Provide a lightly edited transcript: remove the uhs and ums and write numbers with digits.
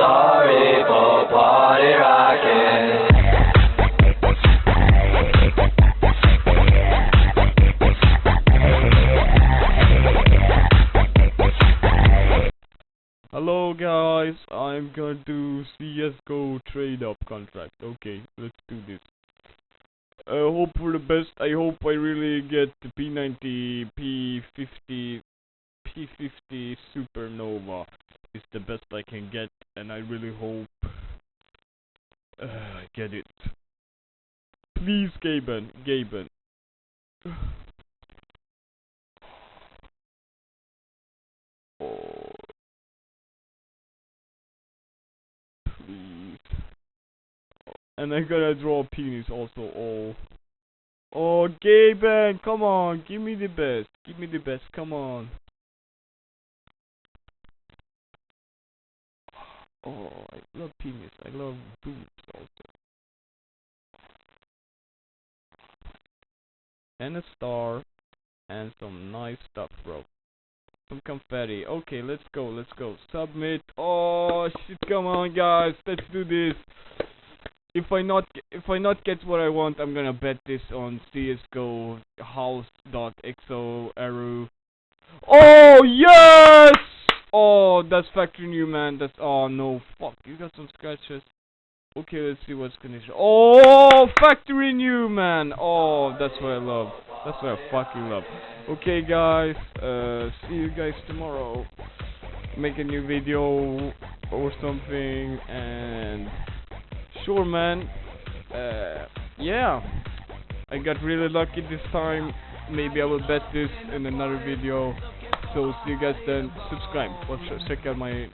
Sorry for party rocking. Hello guys, I'm gonna do CSGO trade up contract. Okay, let's do this. Hope for the best. I hope I really get the P90, P50, P50 Supernova. It's the best I can get, and I really hope I get it. Please, Gaben, Gaben. Oh, please. And I gotta draw a penis also. Oh, Gaben, come on, give me the best. Give me the best, come on. Oh, I love penis. I love boobs also. And a star. And some nice stuff, bro. Some confetti. Okay, let's go, let's go. Submit. Oh, shit, come on, guys. Let's do this. If I not get what I want, I'm gonna bet this on CSGO house.xo arrow. Oh, yes! Oh, that's factory new, man. That's, oh no, fuck. You got some scratches. Okay, let's see what's condition. Oh, factory new, man. Oh, that's what I love. That's what I fucking love. Okay, guys. See you guys tomorrow. Make a new video or something. And sure, man. Yeah. I got really lucky this time. Maybe I will bet this in another video. So see you guys then. Subscribe. Check out my